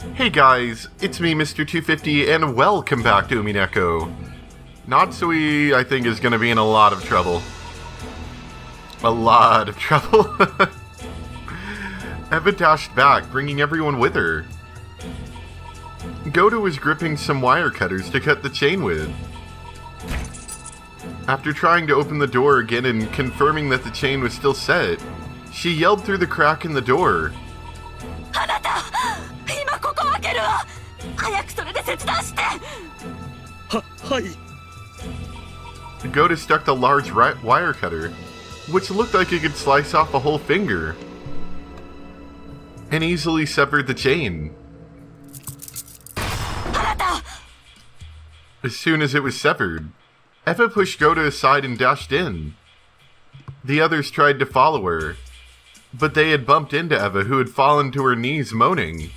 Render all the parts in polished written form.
Hey guys, it's me, Mr. 250, and welcome back to Umineko. Natsui, I think, is going to be in a lot of trouble. A lot of trouble. Eva dashed back, bringing everyone with her. Goto was gripping some wire cutters to cut the chain with. After trying to open the door again and confirming that the chain was still set, she yelled through the crack in the door. Goto stuck the large wire cutter, which looked like it could slice off a whole finger, and easily severed the chain. As soon as it was severed, Eva pushed Goto aside and dashed in. The others tried to follow her, but they had bumped into Eva, who had fallen to her knees moaning.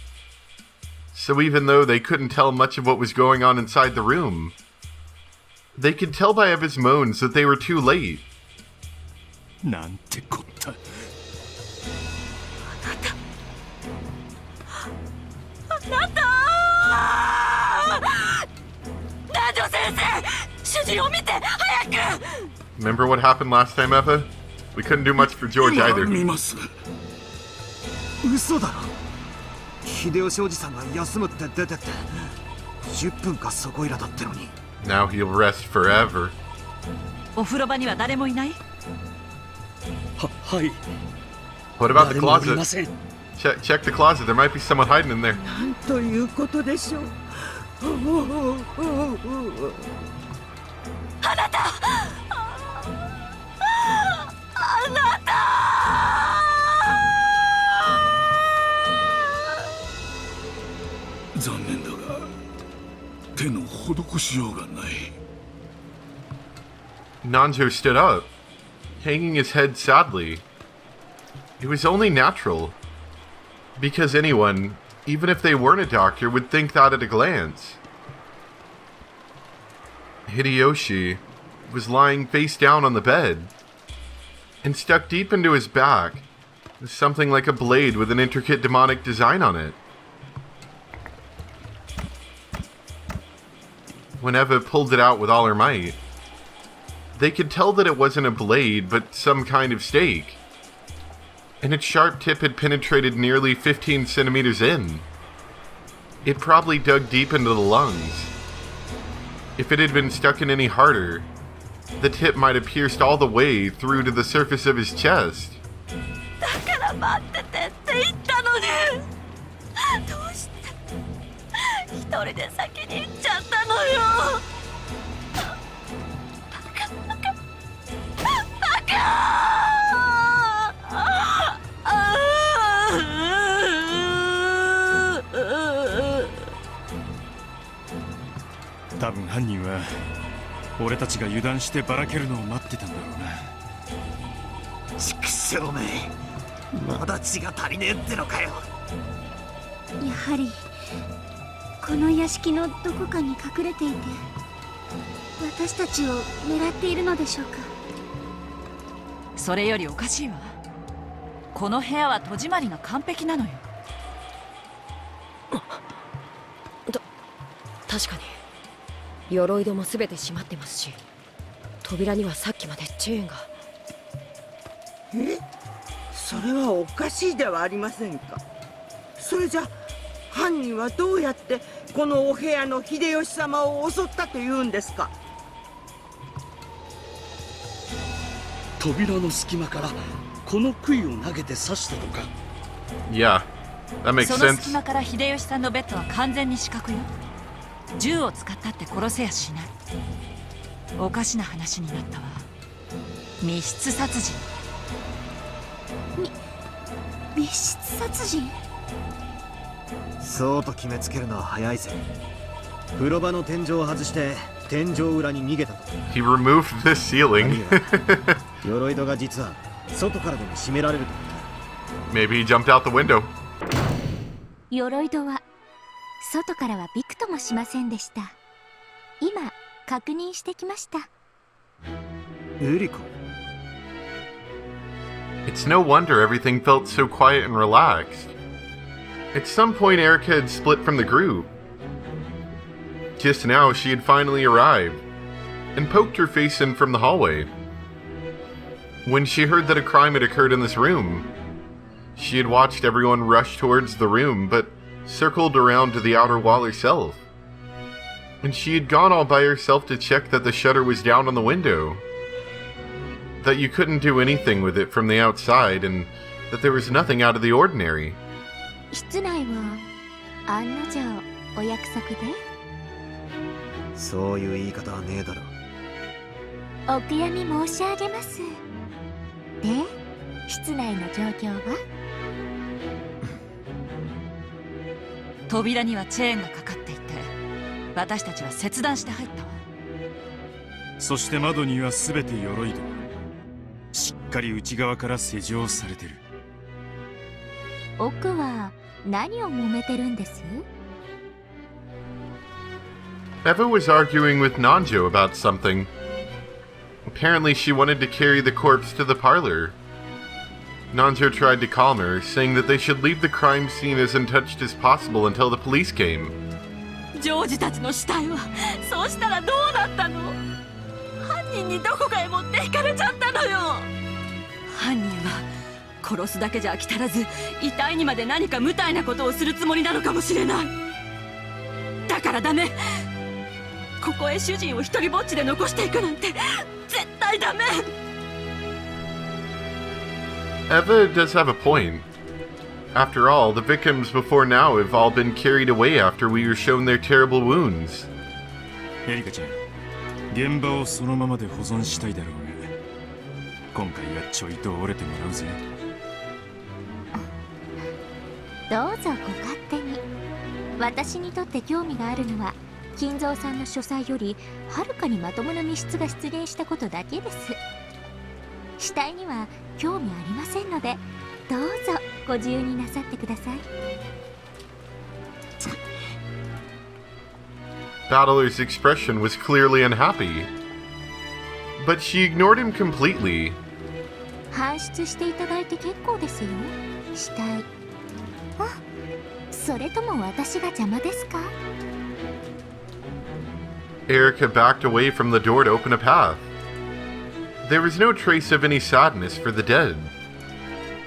So even though they couldn't tell much of what was going on inside the room, they could tell by Eva's moans that they were too late. Remember what happened last time, Eva? We couldn't do much for George either. Now he'll rest forever. What about the closet? Check the closet. There might be someone hiding in there. Nanjo stood up, hanging his head sadly. It was only natural, because anyone, even if they weren't a doctor, would think that at a glance. Hideyoshi was lying face down on the bed, and stuck deep into his back was something like a blade with an intricate demonic design on it. When Eva pulled it out with all her might, they could tell that it wasn't a blade, but some kind of stake, and its sharp tip had penetrated nearly 15 centimeters in. It probably dug deep into the lungs. If it had been stuck in any harder, the tip might have pierced all the way through to the surface of his chest. Yeah, that makes sense. He removed the ceiling. Maybe he jumped out the window. 鎧戸は外からはびくともしませんでした。今確認してきました。エリコ。It's no wonder everything felt so quiet and relaxed. At some point, Erica had split from the group. Just now, she had finally arrived and poked her face in from the hallway. When she heard that a crime had occurred in this room, she had watched everyone rush towards the room, but circled around to the outer wall herself. And she had gone all by herself to check that the shutter was down on the window, that you couldn't do anything with it from the outside, and that there was nothing out of the ordinary. 室内を案の定お約束で。そういう言い方はねえだろ。お悔やみ申し上げます。で、室内の状況は？扉にはチェーンがかかっていて、私たちは切断して入ったわ。そして窓には全て鎧戸。しっかり内側から施錠されてる。奥は何を揉めてるんです？ Eva was arguing with Nanjo about something. Apparently, she wanted to carry the corpse to the parlor. Nanjo tried to calm her, saying that they should leave the crime scene as untouched as possible until the police came. ジョージたちの死体は、そうしたらどうなったの？犯人にどこかへ持っていかれちゃったのよ。犯人は殺すだけじゃ飽き足らず、遺体にまで何か無体なことをするつもりなのかもしれない。だからダメ。ここへ主人を一人ぼっちで残していくなんて絶対ダメ。Eva does have a point. After all, the victims before now have all been carried away after we were shown their terrible wounds. エリカちゃん、現場をそのままで保存したいだろうが、今回はちょいと折れてもらうぜ。どうぞご勝手に。私にとって興味があるのは金蔵さんの書斎よりはるかにまともな密室が出現したことだけです。死体には興味ありませんので、どうぞご自由になさってください。Battler's expression was clearly unhappy, but she ignored him completely. 搬出していただいて結構ですよ、死体。あ、それとも私が邪魔ですか？ Erica backed away from the door to open a path. There was no trace of any sadness for the dead.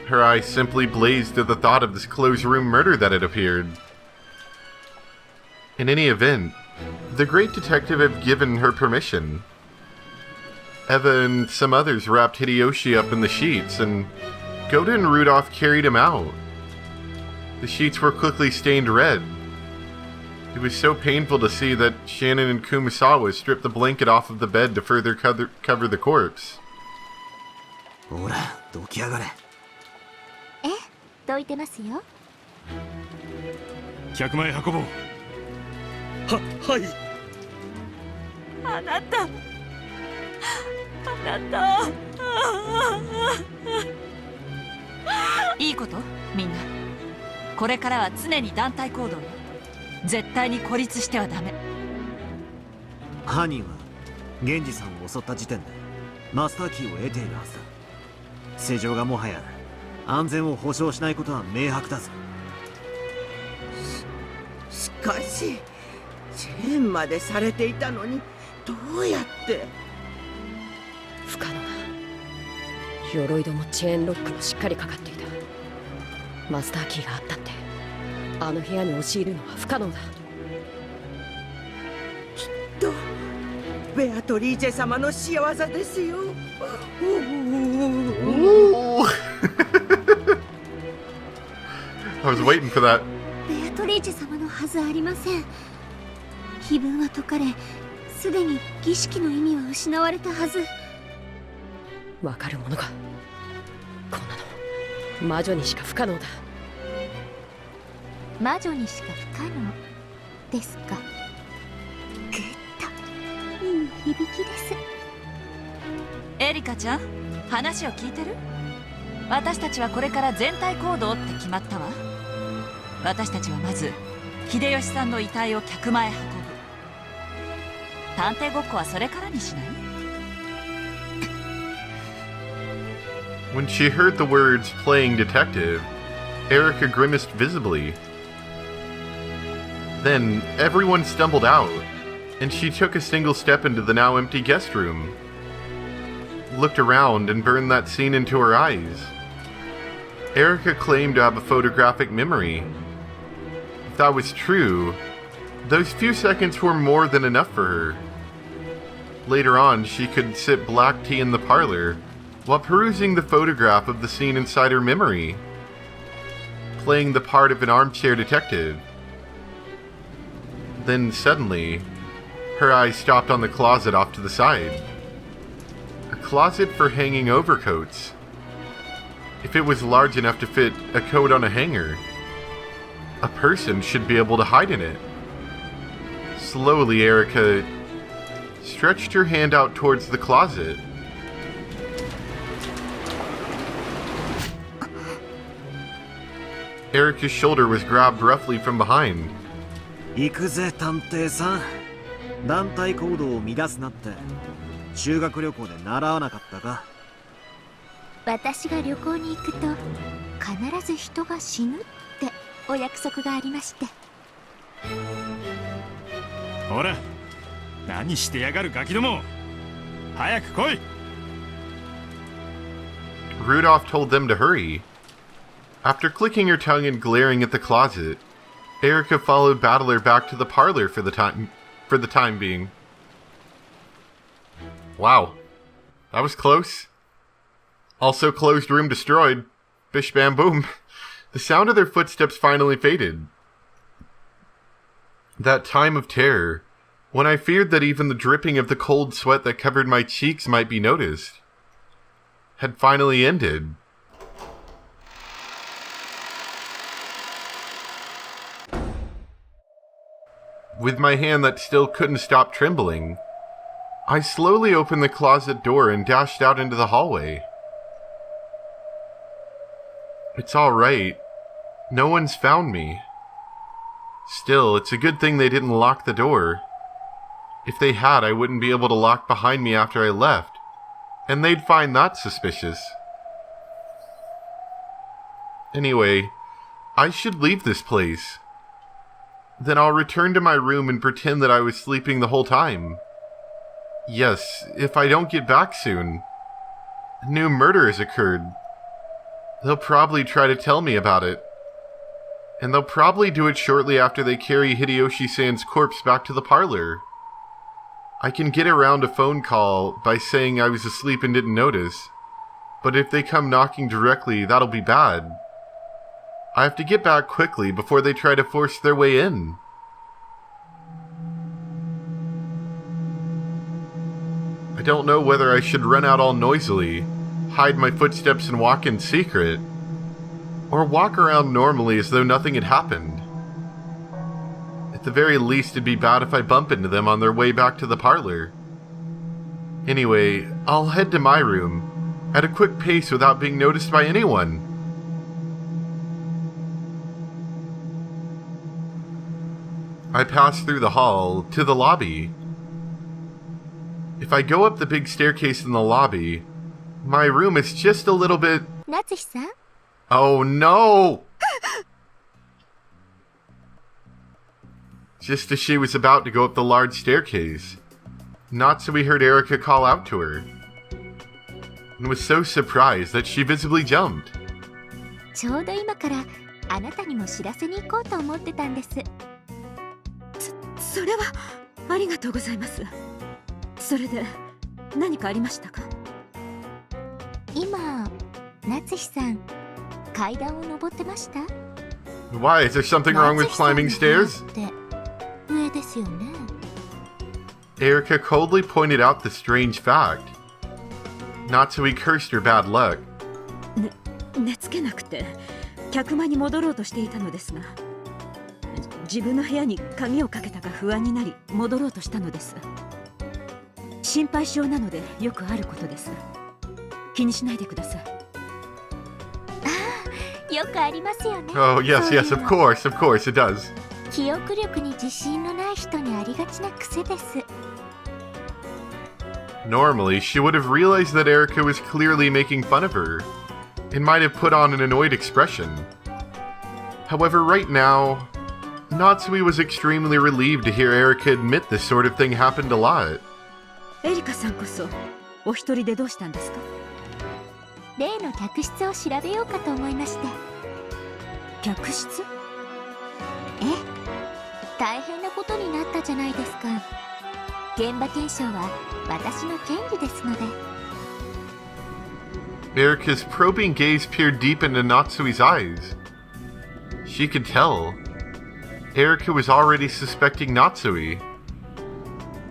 Her eyes simply blazed at the thought of this closed-room murder that had appeared. In any event, the great detective had given her permission. Eva and some others wrapped Hideyoshi up in the sheets, and Goda and Rudolph carried him out. The sheets were quickly stained red. It was so painful to see that Shannon and Kumasawa stripped the blanket off of the bed to further cover the corpse. ほら、どきやがれ。え、どいてますよ。100枚運ぼう。はい。あなた、あなた。いいこと？みんな。これからは常に団体行動よ。絶対に孤立してはダメ。犯人は源氏さんを襲った時点でマスターキーを得ているはずだ。施錠がもはや安全を保証しないことは明白だぞ。しかしチェーンまでされていたのにどうやって。不可能だ。鎧戸もチェーンロックもしっかりかかっていた。マスターキーがあったってあの部屋に押し入るのは不可能だ。きっとベアトリーチェ様の仕業ですよ。I was waiting for that. ベアトリーチェ様のはずありません。碑文は解かれ、すでに儀式の意味は失われたはず。わかるものがこんなの魔女にしか不可能だ。魔女にしか不可能ですか。グッといい響きです。エリカちゃん、話を聞いてる？私たちはこれから全体行動って決まったわ。私たちはまず秀吉さんの遺体を客間へ運ぶ。探偵ごっこはそれからにしない？ When she heard the words playing detective, Erica grimaced visibly. Then, everyone stumbled out, and she took a single step into the now empty guest room, looked around, and burned that scene into her eyes. Erica claimed to have a photographic memory. If that was true, those few seconds were more than enough for her. Later on, she could sip black tea in the parlor while perusing the photograph of the scene inside her memory, playing the part of an armchair detective. Then suddenly, her eyes stopped on the closet off to the side. A closet for hanging overcoats. If it was large enough to fit a coat on a hanger, a person should be able to hide in it. Slowly, Erica stretched her hand out towards the closet. Erica's shoulder was grabbed roughly from behind. 行くぜ探偵さん。団体行動を乱すなって修学旅行で習わなかったか。私が旅行に行くと必ず人が死ぬってお約束がありまして。ほら、何してやがるガキども。早く来い。Rudolph told them to hurry. After clicking her tongue and glaring at the closet, Erica followed Battler back to the parlor for the time being. Wow, that was close. Also, closed room destroyed. Bish bam boom. The sound of their footsteps finally faded. That time of terror, when I feared that even the dripping of the cold sweat that covered my cheeks might be noticed, had finally ended. With my hand that still couldn't stop trembling, I slowly opened the closet door and dashed out into the hallway. It's all right. No one's found me. Still, it's a good thing they didn't lock the door. If they had, I wouldn't be able to lock behind me after I left, and they'd find that suspicious. Anyway, I should leave this place. Then I'll return to my room and pretend that I was sleeping the whole time. Yes, if I don't get back soon. A new murder has occurred. They'll probably try to tell me about it. And they'll probably do it shortly after they carry Hideyoshi-san's corpse back to the parlor. I can get around a phone call by saying I was asleep and didn't notice. But if they come knocking directly, that'll be bad. I have to get back quickly before they try to force their way in. I don't know whether I should run out all noisily, hide my footsteps and walk in secret, or walk around normally as though nothing had happened. At the very least, it'd be bad if I bump into them on their way back to the parlor. Anyway, I'll head to my room, at a quick pace without being noticed by anyone. I pass through the hall to the lobby. If I go up the big staircase in the lobby, my room is just a little bit... Natsuhi-san? Oh no! Just as she was about to go up the large staircase, Natsui heard Erica call out to her, and was so surprised that she visibly jumped. ちょうど今からあなたにも知らせに行こうと思ってたんです。それはありがとうございます。それで何かありましたか？今、Natsuhi-san、階段を登ってました？ Why? Is there something wrong with climbing stairs? って上ですよね。Erica coldly pointed out the strange fact. Natsui cursed her bad luck. 寝つけなくて客間に戻ろうとしていたのですが、自分の部屋に鍵をかけたか不安になり戻ろうとしたのです。心配性なのでよくあることです。気にしないでください。よくありますよね。Oh, yes, yes, of course, it does. 記憶力に自信のない人にありがちな癖です。Normally, she would have realized that Erica was clearly making fun of her, and might have put on an annoyed expression. However, right now, Natsui was extremely relieved to hear Erica admit this sort of thing happened a lot. エリカさんこそお一人でどうしたんですか？例の客室を調べようかと思いまして。客室？ええ、大変なことになったじゃないですか。現場検証は私の権利ですので。Erica's probing gaze peered deep into Natsui's eyes. She could tell. Erica was already suspecting Natsui.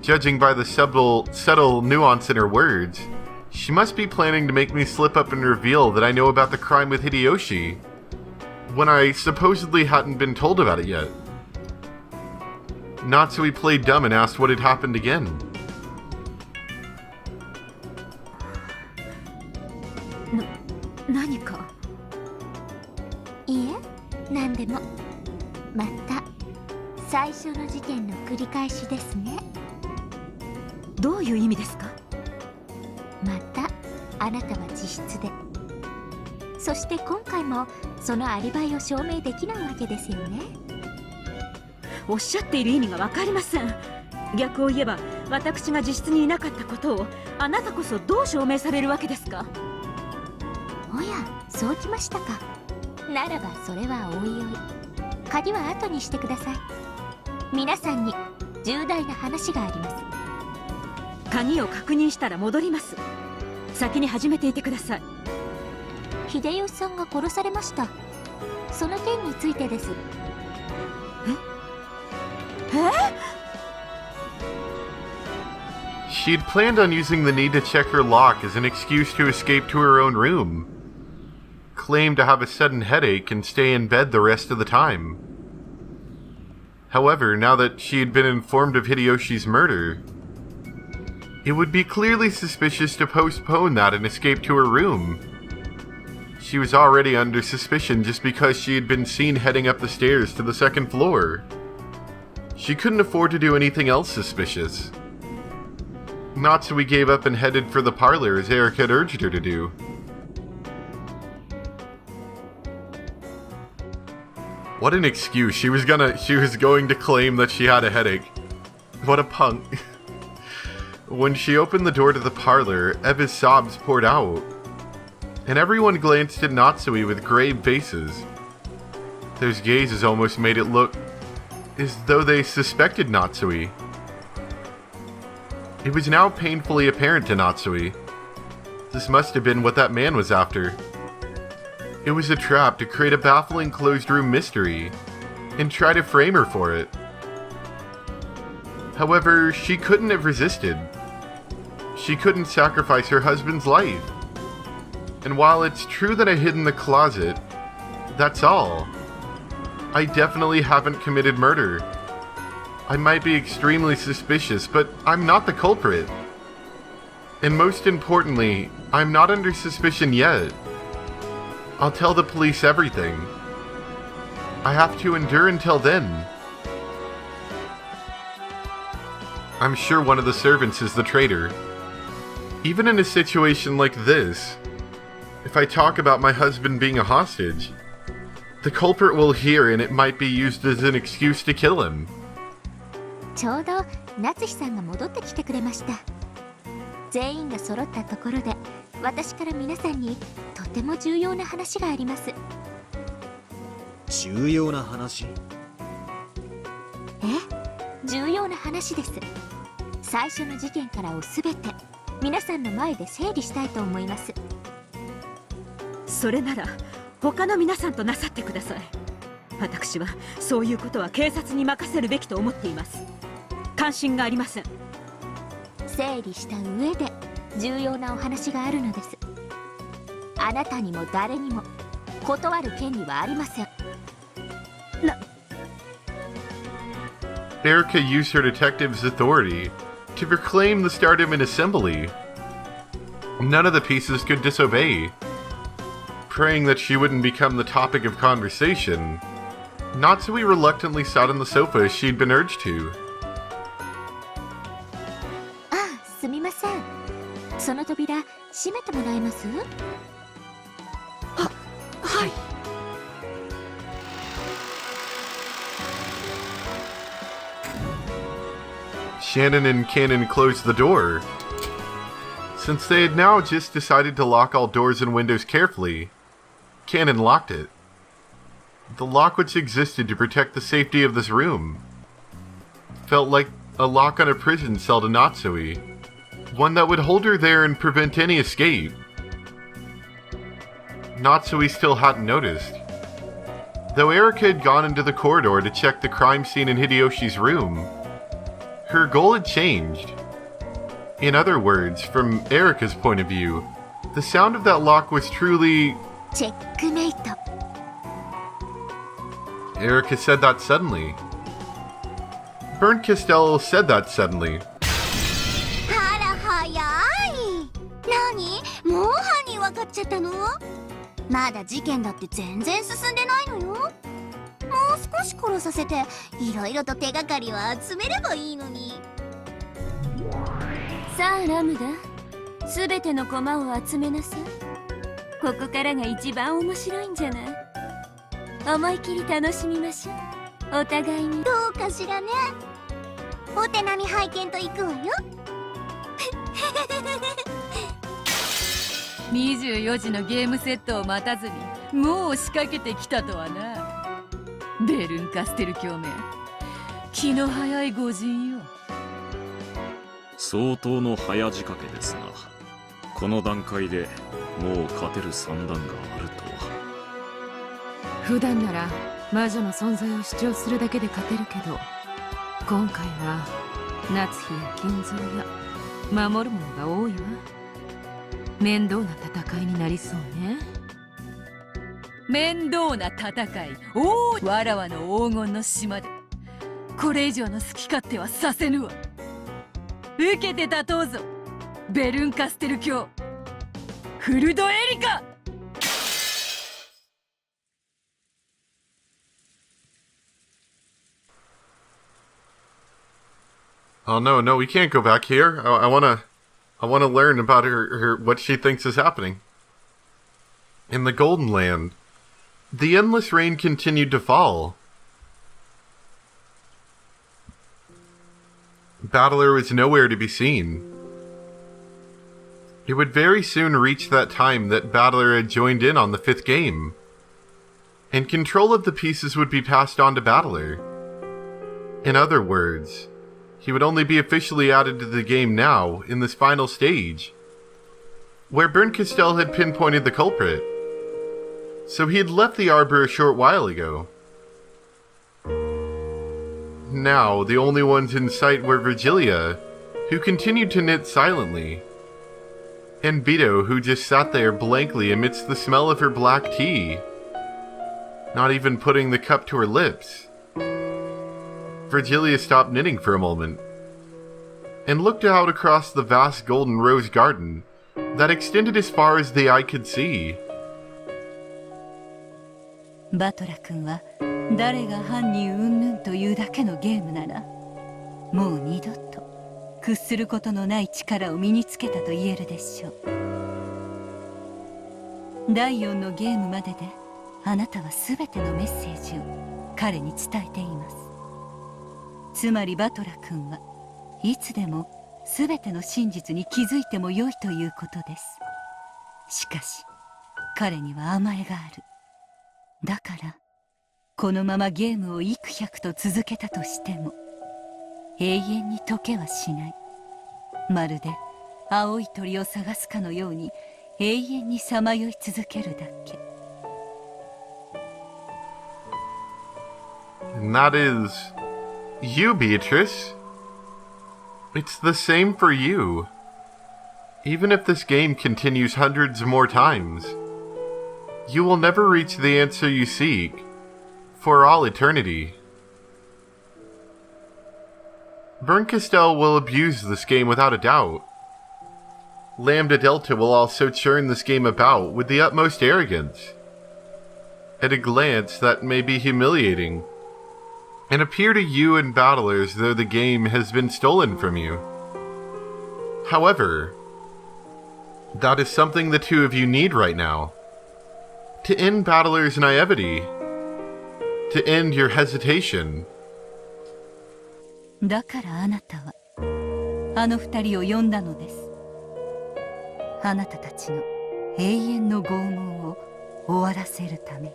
Judging by the subtle nuance in her words, she must be planning to make me slip up and reveal that I know about the crime with Hideyoshi, when I supposedly hadn't been told about it yet. Natsui played dumb and asked what had happened again. 何か？いえ、何でも。また最初の事件の繰り返しですね。どういう意味ですか？またあなたは自室で。そして今回もそのアリバイを証明できないわけですよね。おっしゃっている意味が分かりません。逆を言えば私が自室にいなかったことをあなたこそどう証明されるわけですか？おや、そうきましたか。ならばそれはおいおい。鍵は後にしてください。皆さんに重大な話があります。鍵を確認したら戻ります。先に始めていてください。秀吉さんが殺されました。その件についてです。She'd planned on using the need to check her lock as an excuse to escape to her own room. Claimed to have a sudden headache and stay in bed the rest of the time. However, now that she had been informed of Hideyoshi's murder, it would be clearly suspicious to postpone that and escape to her room. She was already under suspicion just because she had been seen heading up the stairs to the second floor. She couldn't afford to do anything else suspicious. Natsui gave up and headed for the parlor as Eric had urged her to do. What an excuse. She was going to claim that she had a headache. What a punk. When she opened the door to the parlor, Eva's sobs poured out, and everyone glanced at Natsui with grave faces. Those gazes almost made it look as though they suspected Natsui. It was now painfully apparent to Natsui. This must have been what that man was after. It was a trap to create a baffling closed-room mystery and try to frame her for it. However, she couldn't have resisted. She couldn't sacrifice her husband's life. And while it's true that I hid in the closet, that's all. I definitely haven't committed murder. I might be extremely suspicious, but I'm not the culprit. And most importantly, I'm not under suspicion yet. I'll tell the police everything. I have to endure until then. I'm sure one of the servants is the traitor. Even in a situation like this, if I talk about my husband being a hostage, the culprit will hear and it might be used as an excuse to kill him. ちょうど夏日さんが戻ってきてくれました。全員が揃ったところで、私から皆さんにとても重要な話があります。重要な話？重要な話です。最初の事件からをすべて皆さんの前で整理したいと思います。それなら他の皆さんとなさってください。私はそういうことは警察に任せるべきと思っています。関心がありません。整理した上で重要なお話があるのです。あなたにも誰にも断る権利はありません。Erica used her detective's authority to proclaim the start of an assembly. None of the pieces could disobey. Praying that she wouldn't become the topic of conversation, Natsui reluctantly sat on the sofa as she'd been urged to. すみません。その扉閉めてもらえます？はい。Shannon and Cannon closed the door. Since they had now just decided to lock all doors and windows carefully, Cannon locked it. The lock which existed to protect the safety of this room felt like a lock on a prison cell to Natsui, one that would hold her there and prevent any escape. Natsui still hadn't noticed. Though Erika had gone into the corridor to check the crime scene in Hideyoshi's room, her goal had changed. In other words, from Erika's point of view, the sound of that lock was truly... チェックメイト。 Erika said that suddenly. Bernd Castell said that suddenly. あら早い。何？もう犯人分かっちゃったの？まだ事件だって全然進んでないのよ。もう少し殺させていろいろと手がかりを集めればいいのに。さあラムダ、すべての駒を集めなさい。ここからが一番面白いんじゃない。思い切り楽しみましょう。お互いに。どうかしらね。お手並み拝見といくわよ。24時のゲームセットを待たずにもう仕掛けてきたとはな。ベルンカステル教名、気の早い御人よ。相当の早仕掛けですが、この段階でもう勝てる算段があるとは。普段なら魔女の存在を主張するだけで勝てるけど、今回は夏日や金蔵や守るものが多いわ。面倒な戦いになりそうね。面倒な戦い。おお、わらわの黄金の島でこれ以上の好き勝手はさせぬわ。受けて立とうぞ、ベルンカステル教フルドエリカ。Oh no, we can't go back here. I wanna learn about her what she thinks is happening. In the Golden Land, the endless rain continued to fall. Battler was nowhere to be seen. It would very soon reach that time that Battler had joined in on the 5th game, and control of the pieces would be passed on to Battler. In other words, he would only be officially added to the game now, in this final stage, where Bernd Castell had pinpointed the culprit. So he had left the arbor a short while ago. Now, the only ones in sight were Virgilia, who continued to knit silently, and Bito, who just sat there blankly amidst the smell of her black tea, not even putting the cup to her lips. Virgilia stopped knitting for a moment, and looked out across the vast golden rose garden that extended as far as the eye could see. バトラ君は誰が犯人云々というだけのゲームなら、もう二度と屈することのない力を身につけたと言えるでしょう。第4のゲームまでであなたは全てのメッセージを彼に伝えています。つまりバトラ君はいつでも全ての真実に気づいてもよいということです。しかし彼には甘えがある。だからこのままゲームを幾百と続けたとしても永遠に解けはしない。まるで青い鳥を探すかのように永遠にさまよい続けるだけ。 And that is... you, Beatrice. It's the same for you. Even if this game continues hundreds more times, you will never reach the answer you seek for all eternity. Bernd Castell will abuse this game without a doubt. Lambda Delta will also churn this game about with the utmost arrogance. At a glance, that may be humiliating, and appear to you and Battler as though the game has been stolen from you. However, that is something the two of you need right now. To end Battler's naivety. To end your hesitation. だからあなたはあの二人を呼んだのです。あなたたちの永遠の拷問を終わらせるために。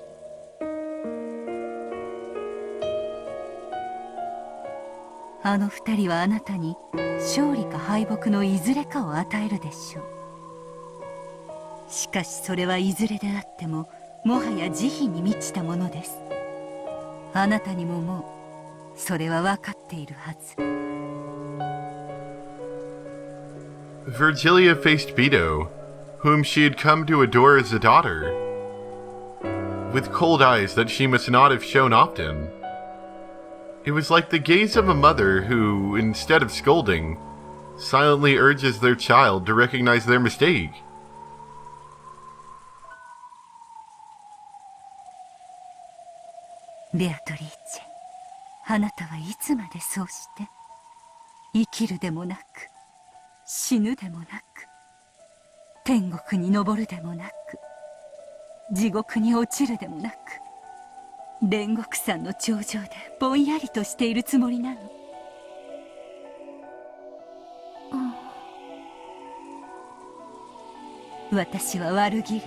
あの二人はあなたに勝利か敗北のいずれかを与えるでしょう。しかしそれはいずれであってももはや慈悲に満ちたものです。あなたにももうそれは分かっているはず。Virgilia faced Beto, whom she had come to adore as a daughter, with cold eyes that she must not have shown often. It was like the gaze of a mother who, instead of scolding, silently urges their child to recognize their mistake. ベアトリーチェ、あなたはいつまでそうして生きるでもなく死ぬでもなく天国に昇るでもなく地獄に落ちるでもなく煉獄山の頂上でぼんやりとしているつもりなの。私はワルギリア、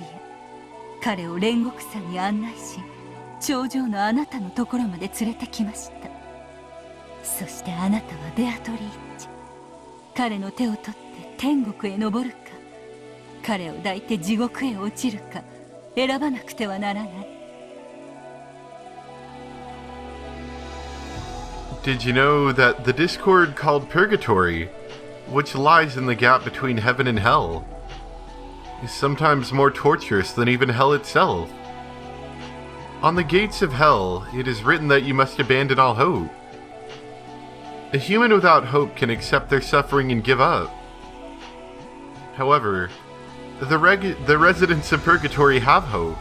彼を煉獄山に案内し頂上のあなたのところまで連れてきました。そしてあなたはベアトリーチェ、彼の手を取って天国へ登るか彼を抱いて地獄へ落ちるか選ばなくてはならない。Did you know that the discord called Purgatory, which lies in the gap between heaven and hell, is sometimes more torturous than even hell itself? On the gates of hell, it is written that you must abandon all hope. A human without hope can accept their suffering and give up. However, the residents of Purgatory have hope.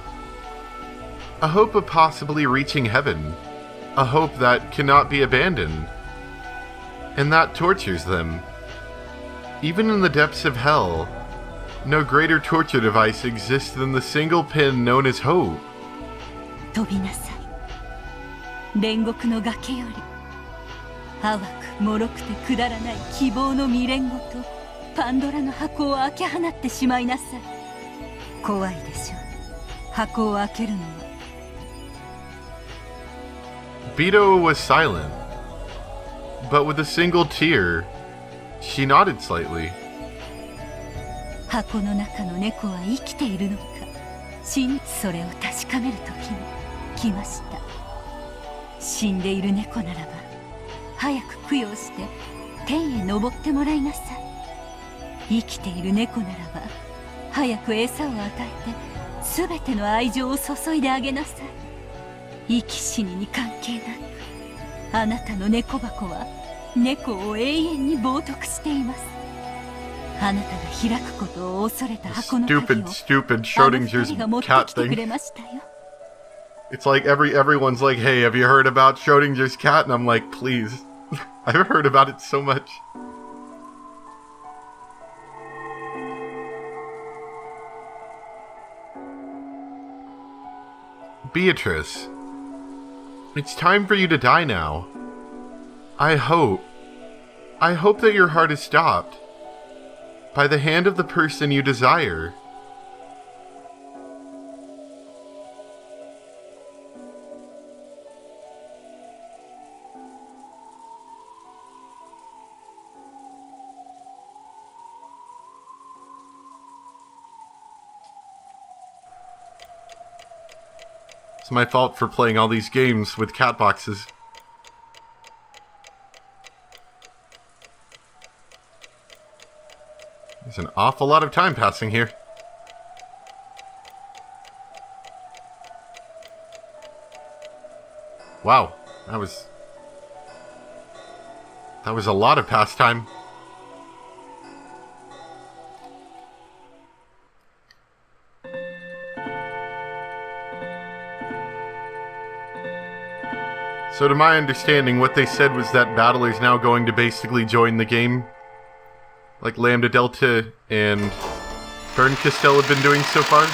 A hope of possibly reaching heaven. A hope that cannot be abandoned. And that tortures them. Even in the depths of hell, no greater torture device exists than the single pin known as hope. 飛びなさい、煉獄の崖より。淡く脆くてくだらない希望の未練ごとパンドラの箱を開け放ってしまいなさい。怖いでしょう、箱を開けるのは。Beto was silent, but with a single tear, she nodded slightly. 箱の中の猫は生きているのか、それを確かめる時も来ました。死んでいる猫ならば早く供養して天へ昇ってもらいなさい。生きている猫ならば早く餌を与えて全ての愛情を注いであげなさい。生き死にに関係なくあなたの猫箱は猫を永遠に冒涜しています。あなたが開くことを恐れた箱の鍵をあの二人が持ってきてくれましたよ。It's like everyone's like, hey, have you heard about Schrodinger's cat? And I'm like, please. I've heard about it so much. Beatrice, it's time for you to die now. I hope that your heart is stopped by the hand of the person you desire. It's my fault for playing all these games with cat boxes. There's an awful lot of time passing here. Wow, that was a lot of pastime. So to my understanding, what they said was that Battler's now going to basically join the game, like Lambda Delta and Fern Castell have been doing so far.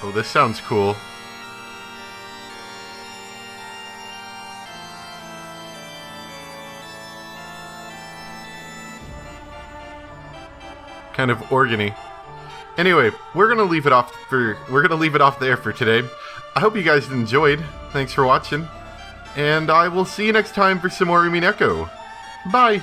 Oh, this sounds cool. Kind of organy. Anyway, we're gonna leave it off there for today. I hope you guys enjoyed. Thanks for watching. And I will see you next time for some more Umineko. Bye!